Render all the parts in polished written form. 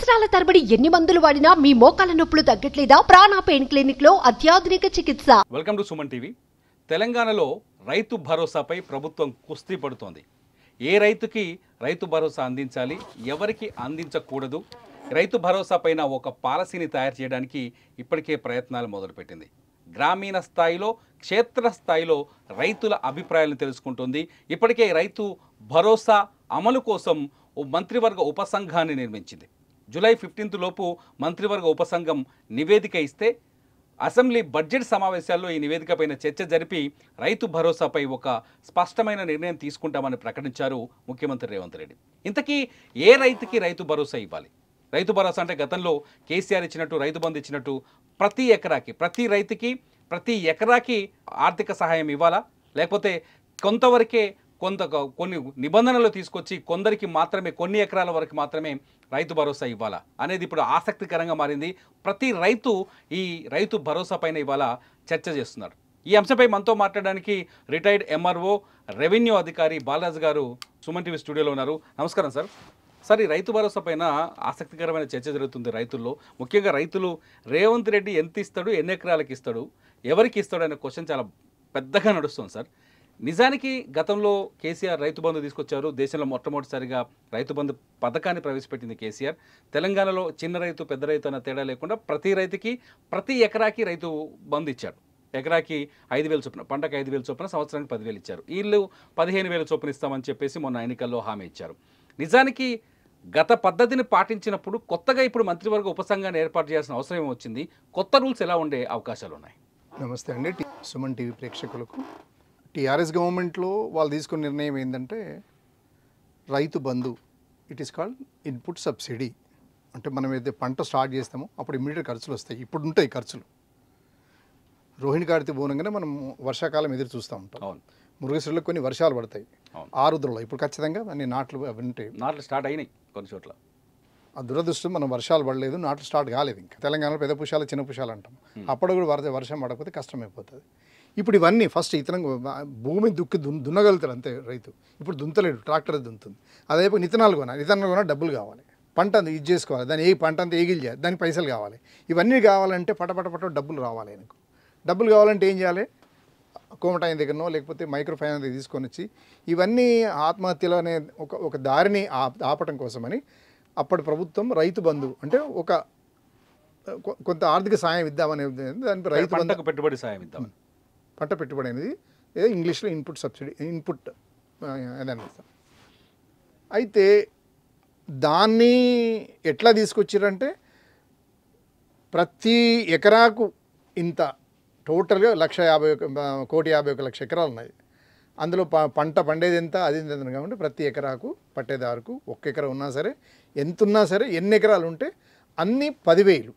సంవత్సరాల తరబడి ఎన్ని మందులు వాడినా మీ మోకాల నొప్పులు తగ్గట్లేదా? ప్రాణ పెయిన్ క్లినిక్ లో అత్యాధునిక చికిత్స. Welcome to Suman TV. తెలంగాణలో రైతు భరోసాపై ప్రభుత్వం కుస్తీ పడుతోంది. ఏ రైతుకి రైతు భరోసా అందించాలి, ఎవరికి అందించకూడదు, రైతు భరోసా పైన ఒక పాలసీని తయారు చేయడానికి ఇప్పటికే ప్రయత్నాలు మొదలుపెట్టింది. గ్రామీణ స్థాయిలో, క్షేత్రస్థాయిలో రైతుల అభిప్రాయాలను తెలుసుకుంటుంది. ఇప్పటికే రైతు భరోసా అమలు కోసం ఓ మంత్రివర్గ ఉపసంఘాన్ని నిర్మించింది. జూలై 15 లోపు మంత్రివర్గ ఉపసంఘం నివేదిక ఇస్తే అసెంబ్లీ బడ్జెట్ సమావేశాల్లో ఈ నివేదిక పైన చర్చ జరిపి రైతు భరోసాపై ఒక స్పష్టమైన నిర్ణయం తీసుకుంటామని ప్రకటించారు ముఖ్యమంత్రి రేవంత్ రెడ్డి. ఇంతకీ ఏ రైతుకి రైతు భరోసా ఇవ్వాలి? రైతు భరోసా అంటే గతంలో కేసీఆర్ ఇచ్చినట్టు, రైతు బంధు ఇచ్చినట్టు ప్రతి ఎకరాకి, ప్రతి రైతుకి ప్రతి ఎకరాకి ఆర్థిక సహాయం ఇవ్వాలా? లేకపోతే కొంతవరకే కొన్ని నిబంధనలు తీసుకొచ్చి కొందరికి మాత్రమే, కొన్ని ఎకరాల వరకు మాత్రమే రైతు భరోసా ఇవ్వాలా అనేది ఇప్పుడు ఆసక్తికరంగా మారింది. ప్రతి రైతు ఈ రైతు భరోసా పైన ఇవాళ చర్చ చేస్తున్నారు. ఈ అంశంపై మనతో మాట్లాడడానికి రిటైర్డ్ ఎంఆర్ఓ, రెవెన్యూ అధికారి బాలరాజు గారు సుమన్ టీవీ స్టూడియోలో ఉన్నారు. నమస్కారం సార్. సార్, ఈ రైతు భరోసా పైన ఆసక్తికరమైన చర్చ జరుగుతుంది రైతుల్లో. ముఖ్యంగా రైతులు రేవంత్ రెడ్డి ఎంత ఇస్తాడు, ఎన్ని ఎకరాలకు ఇస్తాడు, ఎవరికి ఇస్తాడు అనే క్వశ్చన్ చాలా పెద్దగా నడుస్తుంది సార్. నిజానికి గతంలో కేసీఆర్ రైతు బంధు తీసుకొచ్చారు. దేశంలో మొట్టమొదటిసారిగా రైతు బంధు పథకాన్ని ప్రవేశపెట్టింది కేసీఆర్. తెలంగాణలో చిన్న రైతు, పెద్ద రైతు అన్న తేడా లేకుండా ప్రతి రైతుకి ప్రతి ఎకరాకి రైతు బంధు ఇచ్చాడు. ఎకరాకి 5,000 చొప్పున, పంటకు 5,000 చొప్పున, సంవత్సరానికి 10,000 ఇచ్చారు. వీళ్ళు 15,000 చొప్పున ఇస్తామని చెప్పేసి మొన్న ఎన్నికల్లో హామీ ఇచ్చారు. నిజానికి గత పద్ధతిని పాటించినప్పుడు కొత్తగా ఇప్పుడు మంత్రివర్గ ఉపసంఘాన్ని ఏర్పాటు చేయాల్సిన అవసరం వచ్చింది. కొత్త రూల్స్ ఎలా ఉండే అవకాశాలు ఉన్నాయి? నమస్తే అండి. సుమన్ టీవీ ప్రేక్షకులకు. టీఆర్ఎస్ గవర్నమెంట్లో వాళ్ళు తీసుకున్న నిర్ణయం ఏంటంటే Rythu Bandhu, it is called input subsidy. అంటే మనం ఏదైతే పంట స్టార్ట్ చేస్తామో అప్పుడు ఇమ్మీడియట్ ఖర్చులు వస్తాయి. ఇప్పుడు ఉంటాయి ఖర్చులు. రోహిణి కార్తీ బోనంగానే మనం వర్షాకాలం ఎదురు చూస్తూ ఉంటాం. అవును, మురుగేశ్వరులో కొన్ని వర్షాలు పడతాయి. ఆరుద్రలో ఇప్పుడు ఖచ్చితంగా అన్ని నాట్లు అవి ఉంటాయి. నాట్లు స్టార్ట్ అయినాయి కొన్ని చోట్ల. ఆ దురదృష్టం, మనం వర్షాలు పడలేదు, నాట్లు స్టార్ట్ కాలేదు. ఇంకా తెలంగాణలో పెద్ద పుషాలు, చిన్న పుషాలు అంటాం. అప్పుడు కూడా వర్షం పడకపోతే కష్టమైపోతుంది. ఇప్పుడు ఇవన్నీ ఫస్ట్ ఇతరం భూమిని దున్నగలుగుతారు అంతే రైతు. ఇప్పుడు దుంతలేడు, ట్రాక్టర్ దున్నుతుంది. అదేపు విత్తనాలు కొనా డబ్బులు కావాలి, పంట ఇది చేసుకోవాలి, దాన్ని పంట అంతా ఏగిల్ చేయాలి, దానికి పైసలు కావాలి. ఇవన్నీ కావాలంటే పట డబ్బులు రావాలి. ఆయనకు డబ్బులు కావాలంటే ఏం చేయాలి? కోమటాయిన దగ్గరనో లేకపోతే మైక్రో ఫైనాన్స్ దగ్గర తీసుకొని వచ్చి ఇవన్నీ ఆత్మహత్యలు అనే ఒక దారిని ఆపటం కోసమని అప్పటి ప్రభుత్వం రైతు బంధు అంటే కొంత ఆర్థిక సాయం ఇద్దామనే దానిపై రైతు బంధుకు పెట్టుబడి సాయం ఇద్దామని, పంట పెట్టుబడి అనేది ఏదో ఇంగ్లీష్లో ఇన్పుట్ సబ్సిడీ, ఇన్పుట్ అని అనిపిస్తాం. అయితే దాన్ని ఎట్లా తీసుకొచ్చారంటే ప్రతి ఎకరాకు ఇంత టోటల్గా 1,51,50,00,000 ఎకరాలు ఉన్నాయి. అందులో పంట పండేది ఎంత, అది ఎంత కాబట్టి ప్రతి ఎకరాకు పట్టేదారుకు 1 ఎకరా ఉన్నా సరే, ఎంత ఉన్నా సరే, ఎన్ని ఎకరాలు ఉంటే అన్నీ 10,000.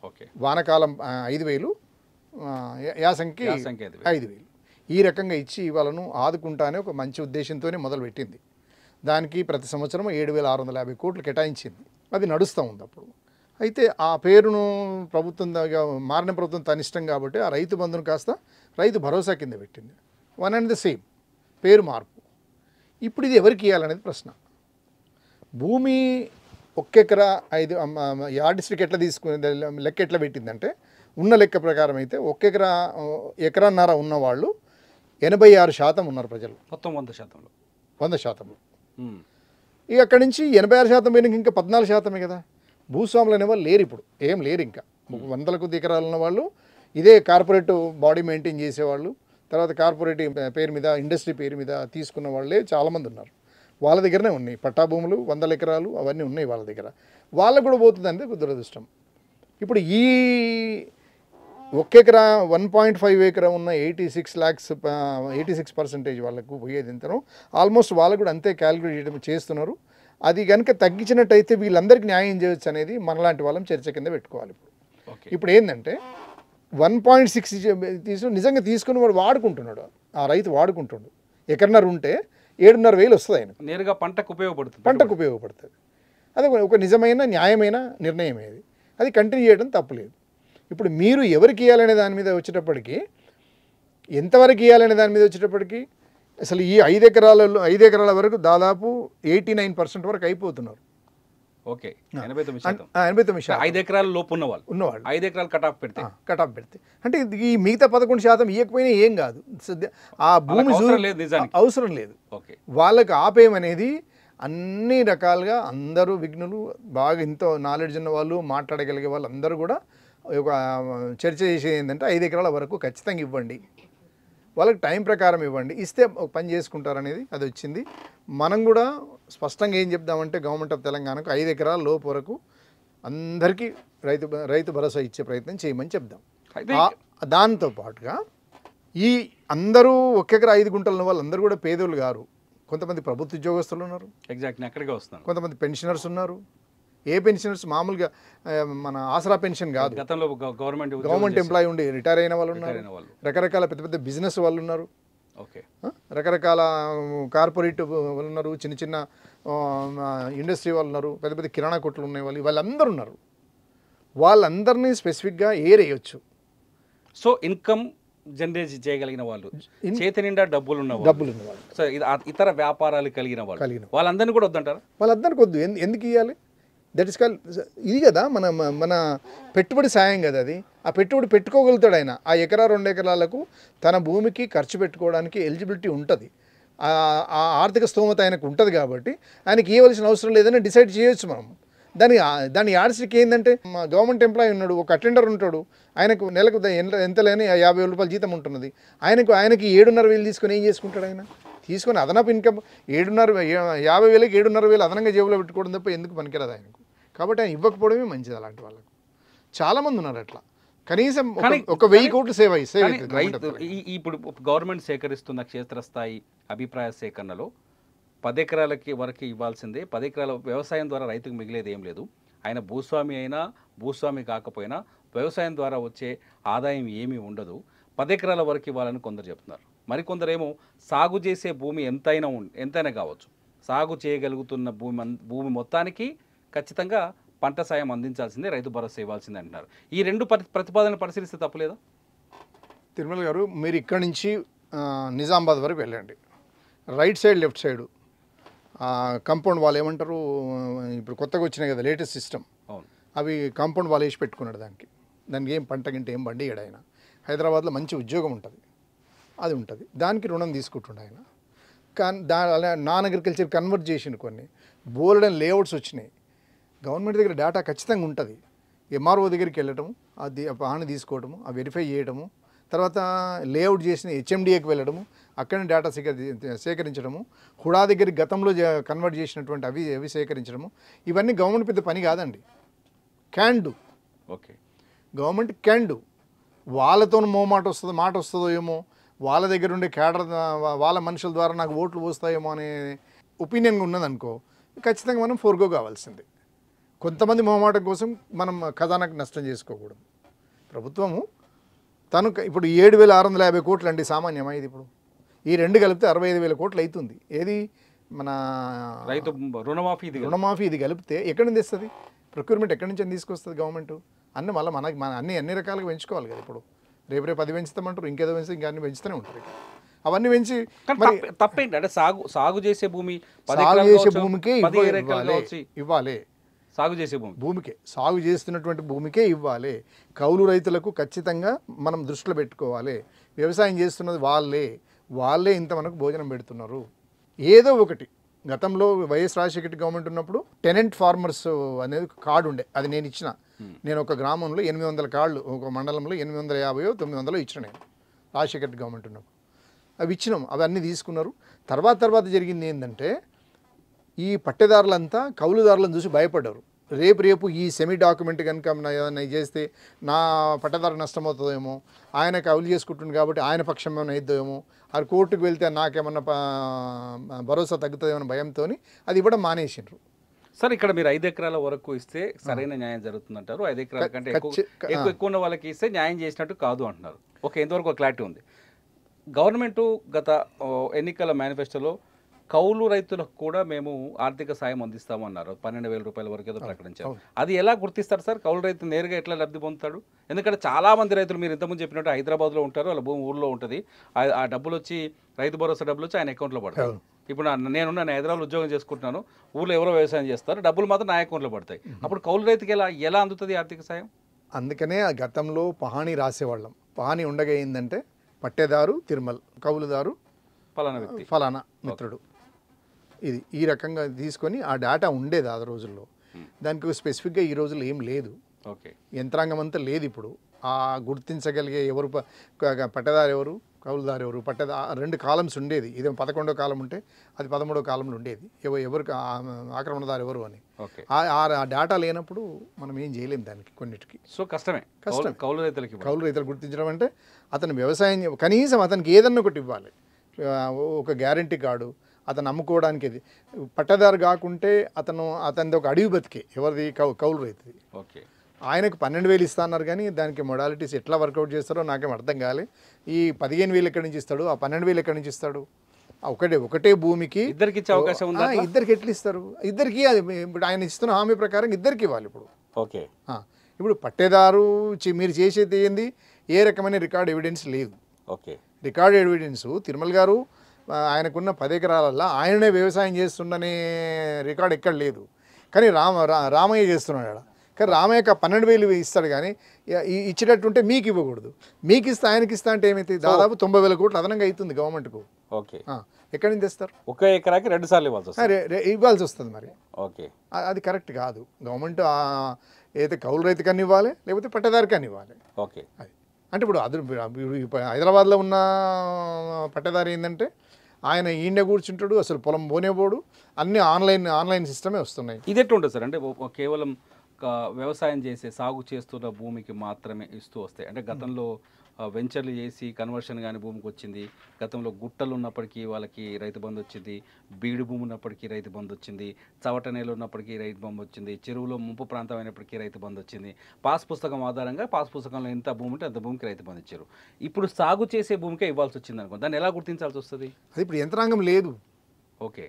ఓకే, వానకాలం 5,000, యాసంగి 5,000. ఈ రకంగా ఇచ్చి వాళ్ళను ఆదుకుంటానే ఒక మంచి ఉద్దేశంతోనే మొదలుపెట్టింది. దానికి ప్రతి సంవత్సరం 7,650 కోట్లు కేటాయించింది. అది నడుస్తూ ఉంది అప్పుడు. అయితే ఆ పేరును ప్రభుత్వం మారిన ప్రభుత్వం తన ఇష్టం కాబట్టి ఆ రైతు బంధును కాస్త రైతు భరోసా కింద పెట్టింది. వన్ అండ్ ద సేమ్, పేరు మార్పు. ఇప్పుడు ఇది ఎవరికి ఇవ్వాలనేది ప్రశ్న. భూమి 1 ఎకరా 5 యార్డిస్ట్రిక్ ఎట్లా తీసుకునే లెక్క ఎట్లా పెట్టిందంటే, ఉన్న లెక్క ప్రకారం అయితే 1 ఎకరాన్నర ఉన్నవాళ్ళు 86% ఉన్నారు ప్రజలు. మొత్తం 100%. ఇక అక్కడి నుంచి 86% పోయినాక ఇంకా 14% కదా భూస్వాములు అనేవాళ్ళు లేరు. ఇప్పుడు ఏం లేరు. ఇంకా 100 కొద్ది ఎకరాలు ఉన్నవాళ్ళు ఇదే కార్పొరేట్ బాడీ మెయింటైన్ చేసేవాళ్ళు, తర్వాత కార్పొరేట్ పేరు మీద, ఇండస్ట్రీ పేరు మీద తీసుకున్న వాళ్ళే చాలామంది ఉన్నారు. వాళ్ళ దగ్గరనే ఉన్నాయి పట్టా భూములు, 100 ఎకరాలు అవన్నీ ఉన్నాయి వాళ్ళ దగ్గర. వాళ్ళకు కూడా పోతుందంటే దురదృష్టం. ఇప్పుడు ఈ 1 ఎకరా 1.5 ఎకరా ఉన్న 86% వాళ్ళకు పోయేది ఎంతనో ఆల్మోస్ట్ వాళ్ళకు కూడా అంతే క్యాలిక్యులేట్ చేస్తున్నారు. అది కనుక తగ్గించినట్టయితే వీళ్ళందరికీ న్యాయం చేయొచ్చు అనేది మనలాంటి వాళ్ళం చర్చ కింద పెట్టుకోవాలి. ఇప్పుడు ఏంటంటే 1.6 నిజంగా తీసుకుని వాడు వాడుకుంటున్నాడు, ఆ రైతు వాడుకుంటున్నాడు. ఎకరన్నర ఉంటే 7,500 వస్తుంది ఆయన, నేరుగా పంటకు ఉపయోగపడుతుంది. అది ఒక నిజమైన న్యాయమైన నిర్ణయం. అది కంటిన్యూ చేయడం తప్పులేదు. ఇప్పుడు మీరు ఎవరికి ఇవ్వాలనే దాని మీద వచ్చేటప్పటికి, ఎంతవరకు ఇవ్వాలనే దాని మీద వచ్చేటప్పటికి అసలు ఈ 5 ఎకరాల వరకు దాదాపు 89% వరకు అయిపోతున్నారు. ఓకే 89%. 89%. 5 ఎకరాల లోపు ఉన్నవాళ్ళు ఉన్నవాళ్ళు 5 ఎకరాలు కటాఫ్ పెడితే కటాఫ్ పెడితే అంటే ఈ మిగతా 11% ఇవ్వకపోయినా ఏం కాదు. ఆ భూమి అవసరం లేదు నిజానికి. అవసరం లేదు. ఓకే వాళ్ళకి ఆపేయమనేది అన్ని రకాలుగా అందరూ విఘ్నులు బాగా ఎంతో నాలెడ్జ్ ఉన్న వాళ్ళు మాట్లాడగలిగే వాళ్ళు అందరూ కూడా ఒక చర్చ చేసేది ఏంటంటే 5 ఎకరాల వరకు ఖచ్చితంగా ఇవ్వండి, వాళ్ళకి టైం ప్రకారం ఇవ్వండి, ఇస్తే ఒక పని చేసుకుంటారనేది అది వచ్చింది. మనం కూడా స్పష్టంగా ఏం చెప్దామంటే గవర్నమెంట్ ఆఫ్ తెలంగాణకు 5 ఎకరాల లోపు వరకు అందరికీ రైతు భరోసా ఇచ్చే ప్రయత్నం చేయమని చెప్దాం. అయితే దాంతో పాటుగా ఈ అందరూ 1 ఎకరా 5 గుంటలు ఉన్న వాళ్ళందరూ కూడా పేదోళ్ళు గారు. కొంతమంది ప్రభుత్వ ఉద్యోగస్తులు ఉన్నారు, ఎగ్జాక్ట్లీ అక్కడికే వస్తున్నాను. కొంతమంది పెన్షనర్స్ ఉన్నారు. ఏ పెన్షనర్స్ మామూలుగా మన ఆసరా పెన్షన్ కాదు, గతంలో గవర్నమెంట్ ఎంప్లాయీ ఉండి రిటైర్ అయిన వాళ్ళు ఉన్నారు, రకరకాల పెద్ద పెద్ద బిజినెస్ వాళ్ళు ఉన్నారు, ఓకే రకరకాల కార్పొరేట్ వాళ్ళు ఉన్నారు, చిన్న చిన్న ఇండస్ట్రీ వాళ్ళు ఉన్నారు, పెద్ద పెద్ద కిరాణా కొట్లు ఉన్నాయి, వాళ్ళందరూ ఉన్నారు. వాళ్ళందరినీ స్పెసిఫిక్గా ఏరేయచ్చు. సో ఇన్కమ్ జనరేట్ చేయగలిగిన వాళ్ళు, చేతి నిండా డబ్బులు ఉన్నవాళ్ళు, సో ఇతర వ్యాపారాలు కలిగిన వాళ్ళు, వాళ్ళందరినీ కూడా వద్దంటారా? వాళ్ళందరికీ వద్దు. ఎందుకు ఇవ్వాలి? దట్ ఇస్ కాల్ ఇది కదా మన పెట్టుబడి సాయం కదా అది. ఆ పెట్టుబడి పెట్టుకోగలుగుతాడు ఆయన. ఆ ఎకరా 2 ఎకరాలకు తన భూమికి ఖర్చు పెట్టుకోవడానికి ఎలిజిబిలిటీ ఉంటుంది, ఆ ఆర్థిక స్తోమత ఆయనకు ఉంటుంది. కాబట్టి ఆయనకి ఇవ్వాల్సిన అవసరం లేదని డిసైడ్ చేయొచ్చు మనం. దాని యాడ్స్కి ఏంటంటే గవర్నమెంట్ ఎంప్లాయీ ఉన్నాడు, ఒక అటెండర్ ఉంటాడు, ఆయనకు నెలకు ఎంత లేని 50,000 రూపాయల జీతం ఉంటున్నది. ఆయనకి 7,500 తీసుకొని ఏం చేసుకుంటాడు? ఆయన తీసుకొని అదనపు ఇన్కమ్ 50,000కి 7,500 అదనంగా జేబులో పెట్టుకోవడం తప్ప ఎందుకు పనికిరాదు ఆయనకు. కాబట్టి ఆయన ఇవ్వకపోవడమే మంచిది. అలాంటి వాళ్ళకు చాలామంది ఉన్నారు అట్లా. కనీసం ఒక 1,000 కోట్లు సేవ్ ఇప్పుడు గవర్నమెంట్ సేకరిస్తున్న క్షేత్రస్థాయి అభిప్రాయ సేకరణలో 10 ఎకరాలకి వరకు ఇవ్వాల్సిందే. 10 ఎకరాల వ్యవసాయం ద్వారా రైతుకు మిగిలేది ఏం లేదు. ఆయన భూస్వామి అయినా భూస్వామి కాకపోయినా వ్యవసాయం ద్వారా వచ్చే ఆదాయం ఏమీ ఉండదు. 10 ఎకరాల వరకు ఇవ్వాలని కొందరు చెప్తున్నారు. మరికొందరేమో సాగు చేసే భూమి ఎంతైనా కావచ్చు, సాగు చేయగలుగుతున్న భూమి మొత్తానికి ఖచ్చితంగా పంట సాయం అందించాల్సిందే, రైతు భరోసా ఇవ్వాల్సిందే అంటున్నారు. ఈ రెండు ప్రతిపాదనలు పరిశీలిస్తే తప్పులేదా? తిరుమల గారు, మీరు ఇక్కడి నుంచి నిజామాబాద్ వరకు వెళ్ళండి. Right side left side compound wall ఏమంటారు, ఇప్పుడు కొత్తగా వచ్చినాయి కదా లేటెస్ట్ సిస్టమ్, అవి కాంపౌండ్ వాల్ వేసి పెట్టుకున్నాడు. దానికి ఏం పంట గింట ఏం బండి ఆయన. హైదరాబాద్లో మంచి ఉద్యోగం ఉంటుంది, అది ఉంటుంది. దానికి రుణం తీసుకుంటుండే ఆయన. కానీ నాన్ అగ్రికల్చర్ కన్వర్ట్ చేసిండు. కొన్ని బోల్డెన్ లేఅవుట్స్ వచ్చినాయి. గవర్నమెంట్ దగ్గర డేటా ఖచ్చితంగా ఉంటుంది. ఎంఆర్ఓ దగ్గరికి వెళ్ళటము, అది హాని తీసుకోవటము, ఆ వెరిఫై చేయడము, తర్వాత లేఅవుట్ చేసిన హెచ్ఎండిఏకి వెళ్ళడము, అక్కడనే డేటా సేకరించడము, హుడా దగ్గరికి గతంలో కన్వర్ట్ చేసినటువంటి అవి సేకరించడము, ఇవన్నీ గవర్నమెంట్ పెద్ద పని కాదండి. Can do. Okay, government can do. వాళ్ళతో మాట వస్తుందో ఏమో, వాళ్ళ దగ్గర ఉండే క్యాడర్, వాళ్ళ మనుషుల ద్వారా నాకు ఓట్లు పోస్తాయేమో అనే ఒపీనియన్ ఉన్నదనుకో, ఖచ్చితంగా మనం ఫోర్గో కావాల్సిందే. కొంతమంది మొహమాటం కోసం మనం ఖజానాకు నష్టం చేసుకోకూడదు. ప్రభుత్వము తను ఇప్పుడు 7,650 కోట్లు అండి సామాన్యమా ఇది? ఇప్పుడు ఈ రెండు కలిపితే 65,000 కోట్లు అవుతుంది. ఏది మన రైతు రుణమాఫీ ఇది కలిపితే ఎక్కడి నుంచి తెస్తుంది? ప్రొక్యూర్మెంట్ ఎక్కడి నుంచి తీసుకొస్తుంది గవర్నమెంట్? అన్నీ మళ్ళీ అన్ని రకాలుగా పెంచుకోవాలి కదా. ఇప్పుడు రేపు 10 పెంచుతామంటారు, ఇంకేదో పెంచితే ఇంకా అన్ని పెంచుతూనే ఉంటారు. అవన్నీ పెంచి తప్పేంటి అంటే సాగు చేసే భూమికే ఇవ్వాలి. సాగు చేసే భూమికే, సాగు చేస్తున్నటువంటి భూమికే ఇవ్వాలి. కౌలు రైతులకు ఖచ్చితంగా మనం దృష్టిలో పెట్టుకోవాలి. వ్యవసాయం చేస్తున్నది వాళ్ళే ఇంత మనకు భోజనం పెడుతున్నారు. ఏదో ఒకటి గతంలో వైఎస్ రాజశేఖర గవర్నమెంట్ ఉన్నప్పుడు టెనెంట్ ఫార్మర్స్ అనేది కార్డు ఉండే, అది నేను ఇచ్చిన. నేను ఒక గ్రామంలో 800 కార్డులు, ఒక మండలంలో 850-900 ఇచ్చిన నేను రాజశేఖర గవర్నమెంట్ ఉన్నప్పుడు. అవి ఇచ్చినాం, అవన్నీ తీసుకున్నారు. తర్వాత జరిగింది ఏంటంటే, ఈ పట్టేదారులంతా కౌలుదారులను చూసి భయపడ్డారు. రేపు ఈ సెమీ డాక్యుమెంట్ కనుక ఏదైనా చేస్తే నా పట్టదారు నష్టమవుతుందేమో, ఆయన కౌలు చేసుకుంటుంది కాబట్టి ఆయన పక్షం ఏమైనా అయిద్దేమో, అది కోర్టుకు వెళ్తే నాకేమన్నా భరోసా తగ్గుతుందేమో భయంతో అది ఇవ్వడం మానేసిండ్రు. సార్, ఇక్కడ మీరు 5 ఎకరాల వరకు ఇస్తే సరైన న్యాయం జరుగుతుందంటారు. 5 ఎకరాల కంటే ఎక్కువ ఉన్న వాళ్ళకి ఇస్తే న్యాయం చేసినట్టు కాదు అంటున్నారు. ఓకే, ఎంతవరకు క్లారిటీ ఉంది? గవర్నమెంట్ గత ఎన్నికల మేనిఫెస్టోలో కౌలు రైతులకు కూడా మేము ఆర్థిక సాయం అందిస్తామన్నారు. 12,000 రూపాయల వరకు ఏదో ప్రకటించారు. అది ఎలా గుర్తిస్తారు సార్? కౌలు రైతు నేరుగా ఎట్లా లబ్ధి పొందుతాడు? ఎందుకంటే చాలామంది రైతులు మీరు ఇంతకుముందు చెప్పినట్టు హైదరాబాద్లో ఉంటారు, వాళ్ళ భూమి ఊళ్ళో ఉంటుంది. ఆ డబ్బులు వచ్చి రైతు భరోసా డబ్బులు వచ్చి ఆయన అకౌంట్లో పడతారు. ఇప్పుడు నేను హైదరాబాద్ ఉద్యోగం చేసుకుంటున్నాను, ఊళ్ళో ఎవరో వ్యవసాయం చేస్తారు, డబ్బులు మాత్రం నా అకౌంట్లో పడతాయి. అప్పుడు కౌలు రైతుకి ఎలా అందుతుంది ఆర్థిక సాయం? అందుకనే ఆ గతంలో పహాణి రాసేవాళ్ళం. పహాణి ఉండగా ఏంటంటే పట్టేదారు తిరుమల్, కౌలుదారు ఫలానా వ్యక్తి, ఫలానా మిత్రుడు, ఇది ఈ రకంగా తీసుకొని ఆ డేటా ఉండేది ఆ రోజుల్లో. దానికి స్పెసిఫిక్గా ఈ రోజుల్లో ఏం లేదు. ఓకే, యంత్రాంగం అంతా లేదు ఇప్పుడు. ఆ గుర్తించగలిగే ఎవరు పట్టేదారు ఎవరు, కౌలుదారు ఎవరు, రెండు కాలమ్స్ ఉండేది. ఇదే 11వ కాలం ఉంటే అది 13వ కాలంలో ఉండేది, ఎవరికి ఆక్రమణదారు ఎవరు అని. ఓకే, ఆ డేటా లేనప్పుడు మనం ఏం చేయలేము దానికి కొన్నిటికి. సో కష్టమే కౌలు రైతులకి. కౌలు రైతులు గుర్తించడం అంటే అతను వ్యవసాయం కనీసం అతనికి ఏదన్నా ఒకటి ఇవ్వాలి, ఒక గ్యారంటీ కార్డు, అతను అమ్ముకోవడానికి. ఇది పట్టదారు కాకుంటే అతనిది ఒక అడవి బతికే. ఎవరిది? కౌలు రైతుది. ఓకే, ఆయనకు 12,000 ఇస్తా అన్నారు, కానీ దానికి మొడాలిటీస్ ఎట్లా వర్కౌట్ చేస్తారో నాకేం అర్థం కాలే. ఈ 15,000 ఎక్కడి నుంచి ఇస్తాడు, ఆ 12,000 ఎక్కడి నుంచి ఇస్తాడు? ఒకటే భూమికి ఇద్దరికి ఇచ్చే అవకాశం ఉందా? ఇద్దరికి ఎట్లా ఇస్తారు? ఇద్దరికి అది ఇప్పుడు ఆయన ఇస్తున్న హామీ ప్రకారం ఇద్దరికి ఇవ్వాలి ఇప్పుడు. ఓకే, ఇప్పుడు పట్టేదారు మీరు చేసేది ఏంది? ఏ రకమైన రికార్డ్ ఎవిడెన్స్ లేదు. ఓకే, రికార్డ్ ఎవిడెన్స్ తిరుమల గారు ఆయనకున్న 10 ఎకరాలల్లో ఆయననే వ్యవసాయం చేస్తుండనే రికార్డ్ ఎక్కడ లేదు. కానీ రామయ్య చేస్తున్నాడు. కానీ రామయ్యకు 12,000 ఇస్తాడు, కానీ ఇచ్చేటట్టుంటే మీకు ఇవ్వకూడదు. మీకు ఇస్తే ఆయనకి ఇస్తా అంటే ఏమైతే దాదాపు 90,000 కోట్లు అదనంగా అవుతుంది గవర్నమెంట్కు. ఓకే, ఎక్కడి నుంచి తెస్తారు? ఒక ఎకరాకి 2 సార్లు ఇవ్వాల్సి వస్తుంది మరి. ఓకే, అది కరెక్ట్ కాదు. గవర్నమెంట్ ఏదైతే కౌలు రైతు కన్నా ఇవ్వాలి, లేకపోతే పట్టేదారు కన్నా ఇవ్వాలి. ఓకే, అది అంటే ఇప్పుడు హైదరాబాద్లో ఉన్న పట్టేదారు ఏంటంటే ఆయన ఈయన కూర్చుంటాడు, అసలు పొలం పోనేపోడు, అన్నీ ఆన్లైన్ సిస్టమే వస్తున్నాయి. ఇది ఎట్లా ఉంటుంది సార్? అంటే కేవలం వ్యవసాయం చేసే సాగు చేస్తున్న భూమికి మాత్రమే ఇస్తూ వస్తాయి. అంటే గతంలో వెంచర్లు చేసి కన్వర్షన్ కానీ భూమికి వచ్చింది, గతంలో గుట్టలు ఉన్నప్పటికీ వాళ్ళకి రైతు బంధు వచ్చింది, బీడు భూమి ఉన్నప్పటికీ రైతు బంధు వచ్చింది, చవట నేలు ఉన్నప్పటికీ రైతు బంధు వచ్చింది, చెరువులో ముంపు ప్రాంతం అయినప్పటికీ రైతు బంధు వచ్చింది. పాస్ పుస్తకం ఆధారంగా పాస్ పుస్తకంలో ఎంత భూమి ఉంటే అంత భూమికి రైతు బంధు ఇచ్చారు. ఇప్పుడు సాగు చేసే భూమికే ఇవ్వాల్సి వచ్చింది అనుకో, దాన్ని ఎలా గుర్తించాల్సి వస్తుంది? అది ఇప్పుడు యంత్రాంగం లేదు. ఓకే,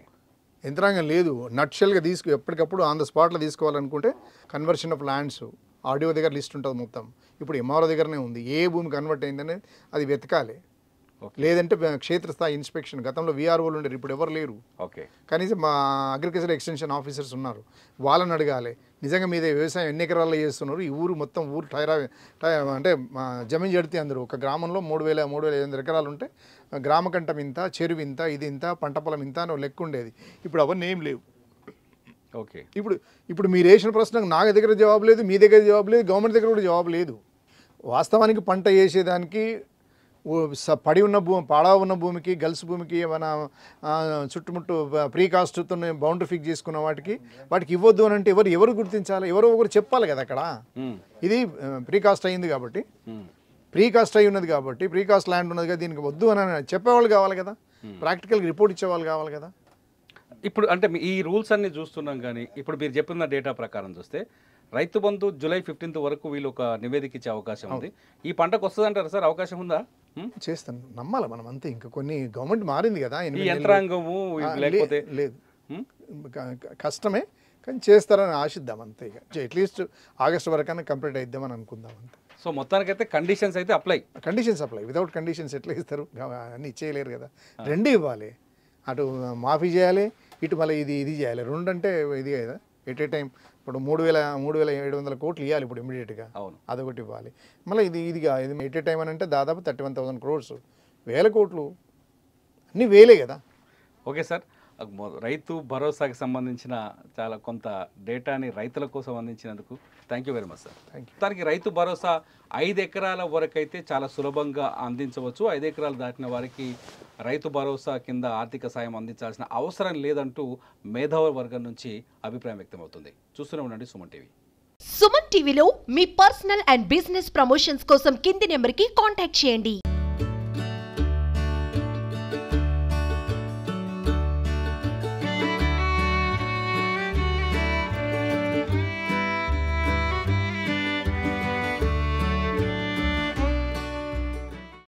యంత్రాంగం లేదు. నట్షల్గా ఎప్పటికప్పుడు ఆన్ ద స్పాట్లో తీసుకోవాలనుకుంటే కన్వర్షన్ ఆఫ్ ల్యాండ్స్ ఆడియో దగ్గర లిస్ట్ ఉంటుంది మొత్తం. ఇప్పుడు ఎంఆర్ఓ దగ్గరనే ఉంది. ఏ భూమి కన్వర్ట్ అయిందని అది వెతకాలి. లేదంటే క్షేత్రస్థాయి ఇన్స్పెక్షన్. గతంలో వీఆర్ఓలు ఉండేరు, ఇప్పుడు ఎవరు లేరు. ఓకే, కనీసం మా అగ్రికల్చర్ ఎక్స్టెన్షన్ ఆఫీసర్స్ ఉన్నారు, వాళ్ళని అడగాలి నిజంగా మీద వ్యవసాయం ఎన్ని ఎకరాల్లో చేస్తున్నారు. ఈ ఊరు మొత్తం అంటే జమీన్ జడితే అందరూ ఒక గ్రామంలో 3,500 ఎకరాలు ఉంటే గ్రామ కంఠం ఇంత, చెరువు ఇంత, ఇది ఇంత, పంట పొలం ఇంత అని లెక్క ఉండేది. ఇప్పుడు అవన్నీ ఏం లేవు. ఓకే, ఇప్పుడు మీరు వేసిన ప్రశ్నకు నా దగ్గర జవాబు లేదు, మీ దగ్గర జవాబు లేదు, గవర్నమెంట్ దగ్గర కూడా జవాబు లేదు. వాస్తవానికి పంట వేసేదానికి పడి ఉన్న పాడా ఉన్న భూమికి, గల్స్ భూమికి, మన చుట్టుముట్టు ప్రీకాస్ట్తో బౌండరీ ఫిక్స్ చేసుకున్న వాటికి ఇవ్వద్దు అని అంటే ఎవరు గుర్తించాలి? ఒకరు చెప్పాలి కదా. అక్కడ ఇది ప్రీకాస్ట్ అయ్యింది కాబట్టి, ప్రీకాస్ట్ అయి ఉన్నది కాబట్టి, ప్రీకాస్ట్ ల్యాండ్ ఉన్నది కదా, దీనికి వద్దు అని చెప్పేవాళ్ళు కావాలి కదా, ప్రాక్టికల్గా రిపోర్ట్ ఇచ్చేవాళ్ళు కావాలి కదా. ఇప్పుడు అంటే ఈ రూల్స్ అన్ని చూస్తున్నాం, కానీ ఇప్పుడు మీరు చెప్పిన డేటా ప్రకారం చూస్తే రైతు బంధు జూలై 15 వరకు వీళ్ళు ఒక నివేదిక ఇచ్చే అవకాశం ఉంది. ఈ పంటకు వస్తుంది అంటారు సార్? అవకాశం ఉందా? చేస్తాను, నమ్మాలి మనం అంతే. ఇంకా కొన్ని గవర్నమెంట్ మారింది కదా, ఈ యంత్రాంగము లేకపోతే లేదు, కష్టమే, కానీ చేస్తారని ఆశిద్దాం అంతే. ఇక అట్లీస్ట్ ఆగస్టు వరకైనా కంప్లీట్ అయిద్దామని అనుకుందాం అంతే. సో మొత్తానికైతే కండిషన్స్ అయితే అప్లై. వితౌట్ కండిషన్స్ ఎట్లా ఇస్తారు? అన్నీ ఇచ్చేయలేరు కదా. రెండు ఇవ్వాలి, అటు మాఫీ చేయాలి, ఇటు మళ్ళీ ఇది చేయాలి. రెండు అంటే ఇది కదా ఎట్ ఏ టైం. ఇప్పుడు 3,700 కోట్లు ఇవ్వాలి ఇప్పుడు ఇమీడియట్గా, అదొకటి ఇవ్వాలి. మళ్ళీ ఇది ఎట్ ఏ టైం అని అంటే దాదాపు 31,000 crores, 1,000 కోట్లు, అన్నీ వేలే కదా. ఓకే సార్, రైతు భరోసాకి సంబంధించిన చాలా కొంత డేటాని రైతుల కోసం అందించినందుకు thank you very much sir. దానికి రైతు భరోసా 5 ఎకరాల వరకు అయితే చాలా సులభంగా అందించవచ్చు. 5 ఎకరాలు దాటిన వారికి రైతు భరోసా కింద ఆర్థిక సాయం అందించాల్సిన అవసరం లేదంటూ మేధావి వర్గం నుంచి అభిప్రాయం వ్యక్తమవుతుంది. చూస్తూనే ఉండండి సుమన్ టీవీ. సుమన్ టీవీలో మీ పర్సనల్ అండ్ బిజినెస్ ప్రమోషన్స్ కోసం కింది నెంబర్కి కాంటాక్ట్ చేయండి.